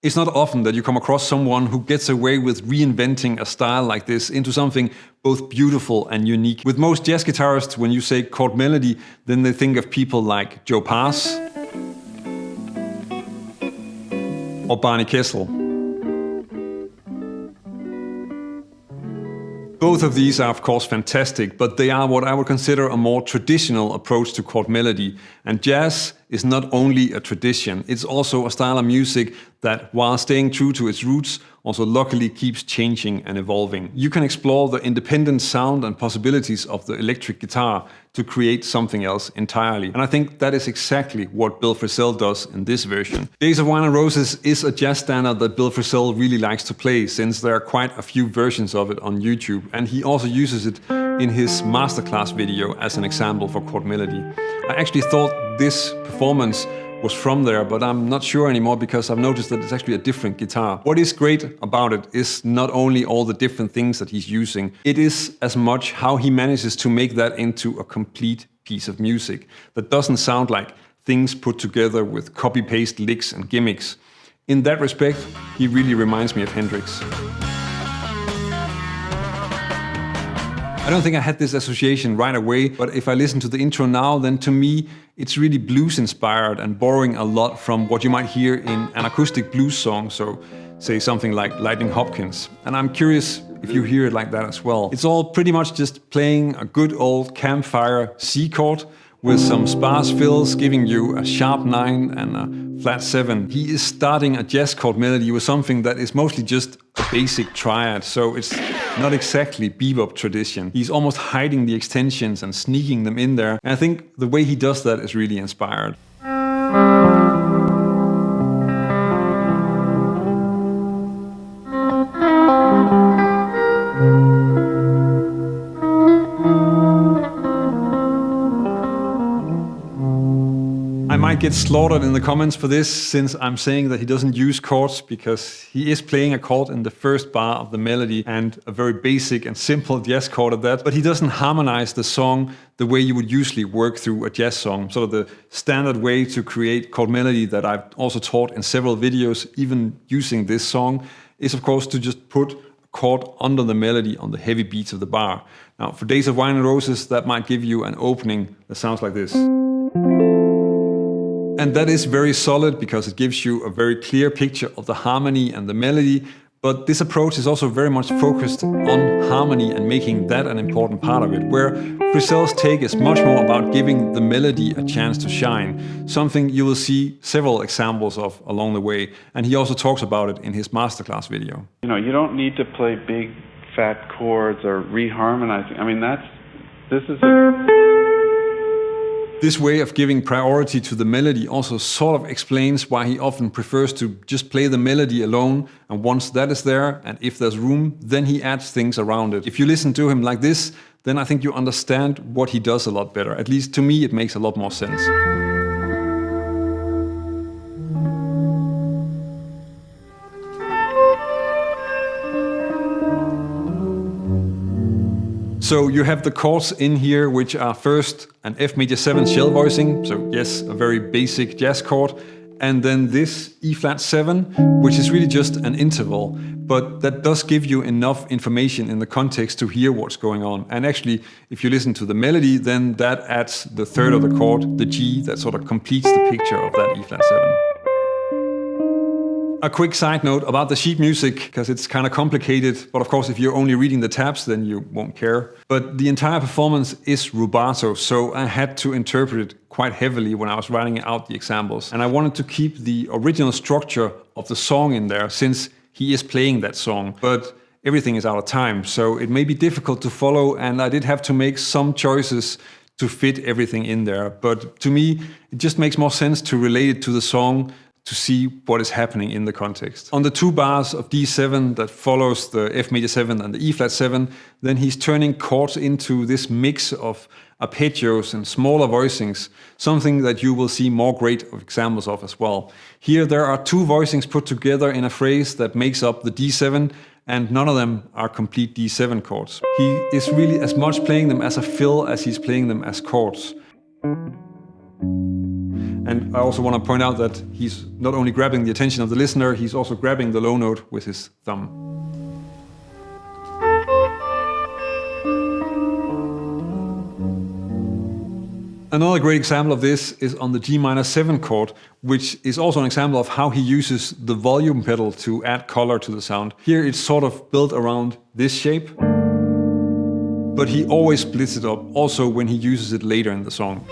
It's not often that you come across someone who gets away with reinventing a style like this into something both beautiful and unique. With most jazz guitarists, when you say chord melody, then they think of people like Joe Pass or Barney Kessel. Both of these are of course fantastic, but they are what I would consider a more traditional approach to chord melody. And jazz is not only a tradition, it's also a style of music that, while staying true to its roots, also luckily keeps changing and evolving. You can explore the independent sound and possibilities of the electric guitar to create something else entirely. And I think that is exactly what Bill Frisell does in this version. Days of Wine and Roses is a jazz standard that Bill Frisell really likes to play, since there are quite a few versions of it on YouTube, and he also uses it in his masterclass video as an example for chord melody. I actually thought this performance was from there, but I'm not sure anymore because I've noticed that it's actually a different guitar. What is great about it is not only all the different things that he's using, it is as much how he manages to make that into a complete piece of music that doesn't sound like things put together with copy-paste licks and gimmicks. In that respect, he really reminds me of Hendrix. I don't think I had this association right away, but if I listen to the intro now, then to me, it's really blues-inspired and borrowing a lot from what you might hear in an acoustic blues song, so say something like Lightning Hopkins. And I'm curious if you hear it like that as well. It's all pretty much just playing a good old campfire C chord with some sparse fills, giving you a sharp 9 and a flat 7. He is starting a jazz chord melody with something that is mostly just a basic triad, so it's not exactly bebop tradition. He's almost hiding the extensions and sneaking them in there, and I think the way he does that is really inspired. I might get slaughtered in the comments for this, since I'm saying that he doesn't use chords, because he is playing a chord in the first bar of the melody, and a very basic and simple jazz chord at that, but he doesn't harmonize the song the way you would usually work through a jazz song. Sort of the standard way to create chord melody that I've also taught in several videos, even using this song, is of course to just put a chord under the melody on the heavy beats of the bar. Now, for Days of Wine and Roses, that might give you an opening that sounds like this. And that is very solid because it gives you a very clear picture of the harmony and the melody, but this approach is also very much focused on harmony and making that an important part of it, where Frisell's take is much more about giving the melody a chance to shine, something you will see several examples of along the way, and he also talks about it in his masterclass video. You know, you don't need to play big fat chords or reharmonizing. I mean, This way of giving priority to the melody also sort of explains why he often prefers to just play the melody alone, and once that is there, and if there's room, then he adds things around it. If you listen to him like this, then I think you understand what he does a lot better. At least to me, it makes a lot more sense. So you have the chords in here, which are first an F major 7 shell voicing, so yes, a very basic jazz chord, and then this E flat 7, which is really just an interval, but that does give you enough information in the context to hear what's going on. And actually, if you listen to the melody, then that adds the third of the chord, the G, that sort of completes the picture of that E flat 7. A quick side note about the sheet music, because it's kind of complicated, but of course if you're only reading the tabs then you won't care. But the entire performance is rubato, so I had to interpret it quite heavily when I was writing out the examples. And I wanted to keep the original structure of the song in there, since he is playing that song, but everything is out of time, so it may be difficult to follow, and I did have to make some choices to fit everything in there. But to me, it just makes more sense to relate it to the song, to see what is happening in the context. On the 2 bars of D7 that follows the F major 7 and the E flat 7, then he's turning chords into this mix of arpeggios and smaller voicings, something that you will see more great examples of as well. Here there are 2 voicings put together in a phrase that makes up the D7, and none of them are complete D7 chords. He is really as much playing them as a fill as he's playing them as chords. And I also want to point out that he's not only grabbing the attention of the listener, he's also grabbing the low note with his thumb. Another great example of this is on the G minor 7 chord, which is also an example of how he uses the volume pedal to add color to the sound. Here it's sort of built around this shape, but he always splits it up, also when he uses it later in the song.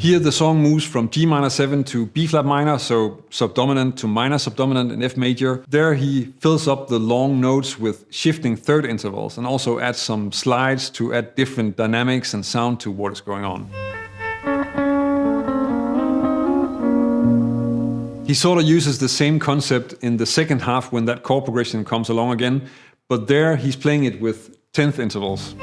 Here the song moves from G minor 7 to B flat minor, so subdominant to minor subdominant in F major. There he fills up the long notes with shifting third intervals and also adds some slides to add different dynamics and sound to what is going on. He sort of uses the same concept in the second half when that chord progression comes along again, but there he's playing it with 10th intervals.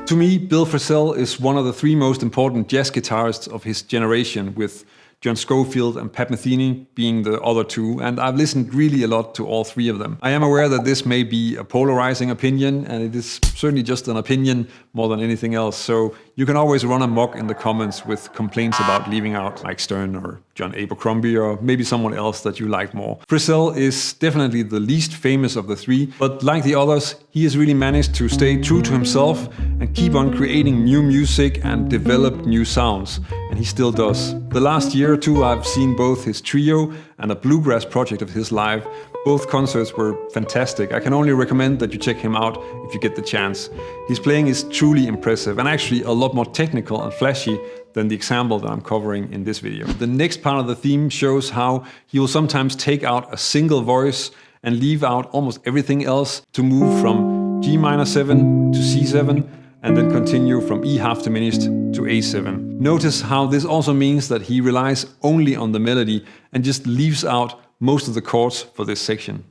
To me, Bill Frisell is one of the three most important jazz guitarists of his generation, with John Scofield and Pat Metheny being the other two, and I've listened really a lot to all three of them. I am aware that this may be a polarizing opinion, and it is certainly just an opinion more than anything else, so you can always run amok in the comments with complaints about leaving out Mike Stern or John Abercrombie or maybe someone else that you like more. Frisell is definitely the least famous of the three, but like the others, he has really managed to stay true to himself and keep on creating new music and develop new sounds, and he still does. The last year or two I've seen both his trio and a bluegrass project of his live. Both concerts were fantastic. I can only recommend that you check him out if you get the chance. His playing is truly impressive and actually a lot more technical and flashy than the example that I'm covering in this video. The next part of the theme shows how he will sometimes take out a single voice and leave out almost everything else to move from G minor 7 to C7 and then continue from E half diminished to A7. Notice how this also means that he relies only on the melody and just leaves out most of the chords for this section.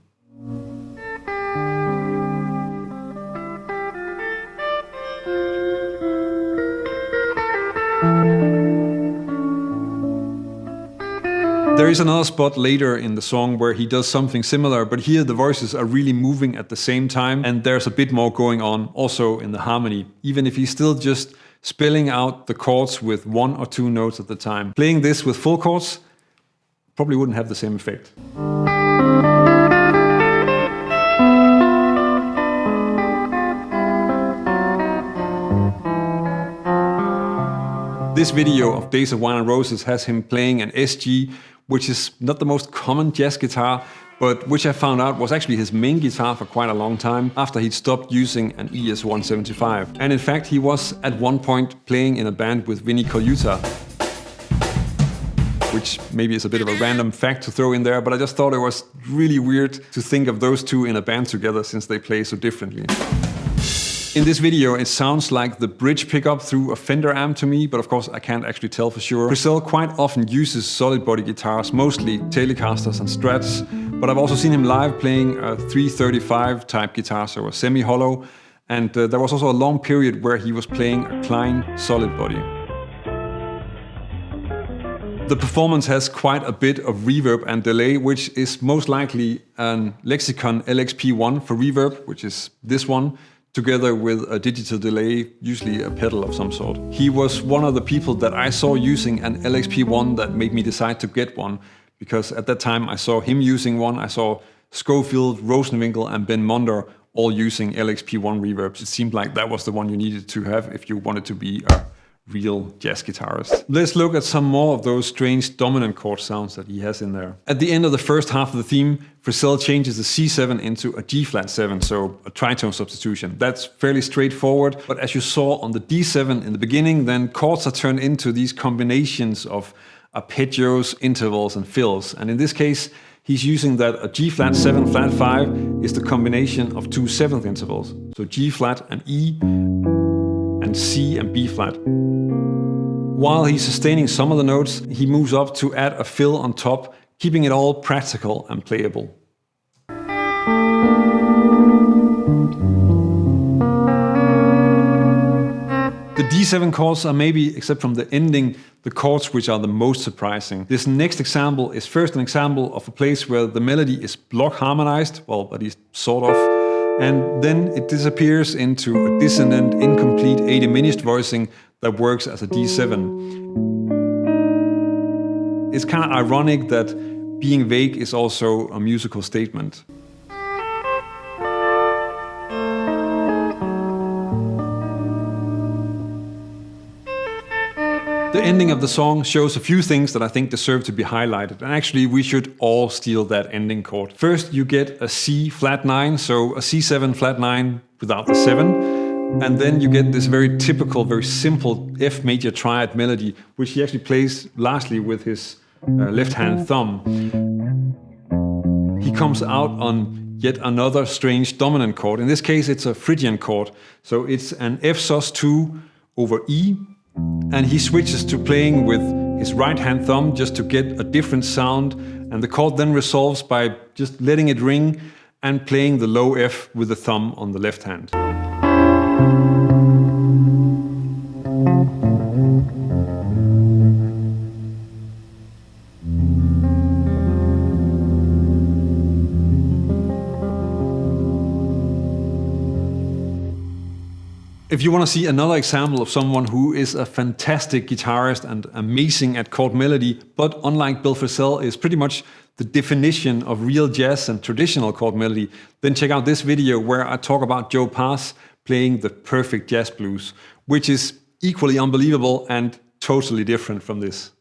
There is another spot later in the song where he does something similar, but here the voices are really moving at the same time and there's a bit more going on also in the harmony, even if he's still just spelling out the chords with one or two notes at a time. Playing this with full chords probably wouldn't have the same effect. This video of Days of Wine and Roses has him playing an SG, which is not the most common jazz guitar, but which I found out was actually his main guitar for quite a long time after he'd stopped using an ES-175. And in fact, he was at one point playing in a band with Vinnie Colaiuta, which maybe is a bit of a random fact to throw in there, but I just thought it was really weird to think of those two in a band together since they play so differently. In this video, it sounds like the bridge pickup through a Fender amp to me, but of course I can't actually tell for sure. Frisell quite often uses solid body guitars, mostly Telecasters and Strats, but I've also seen him live playing a 335 type guitar, so a semi-hollow, and there was also a long period where he was playing a Klein solid body. The performance has quite a bit of reverb and delay, which is most likely an Lexicon LXP1 for reverb, which is this one, together with a digital delay, usually a pedal of some sort. He was one of the people that I saw using an LXP1 that made me decide to get one, because at that time I saw him using one, I saw Scofield, Rosenwinkel and Ben Monder all using LXP1 reverbs. It seemed like that was the one you needed to have if you wanted to be a real jazz guitarist. Let's look at some more of those strange dominant chord sounds that he has in there. At the end of the first half of the theme, Frisell changes the C7 into a G flat 7, so a tritone substitution. That's fairly straightforward, but as you saw on the D7 in the beginning, then chords are turned into these combinations of arpeggios, intervals and fills. And in this case, he's using that a G flat 7 flat 5 is the combination of two seventh intervals. So G flat and E, and C and B flat. While he's sustaining some of the notes, he moves up to add a fill on top, keeping it all practical and playable. The D7 chords are maybe, except from the ending, the chords which are the most surprising. This next example is first an example of a place where the melody is block harmonized, well, at least sort of, and then it disappears into a dissonant, incomplete, A diminished voicing that works as a D7. It's kind of ironic that being vague is also a musical statement. The ending of the song shows a few things that I think deserve to be highlighted, and actually we should all steal that ending chord. First, you get a C flat 9, so a C7 flat 9 without the 7, and then you get this very typical, very simple F major triad melody, which he actually plays lastly with his left hand thumb. He comes out on yet another strange dominant chord. In this case, it's a Phrygian chord, so it's an F sus2 over E. And he switches to playing with his right-hand thumb just to get a different sound, and the chord then resolves by just letting it ring and playing the low F with the thumb on the left hand. If you want to see another example of someone who is a fantastic guitarist and amazing at chord melody, but unlike Bill Frisell is pretty much the definition of real jazz and traditional chord melody, then check out this video where I talk about Joe Pass playing the perfect jazz blues, which is equally unbelievable and totally different from this.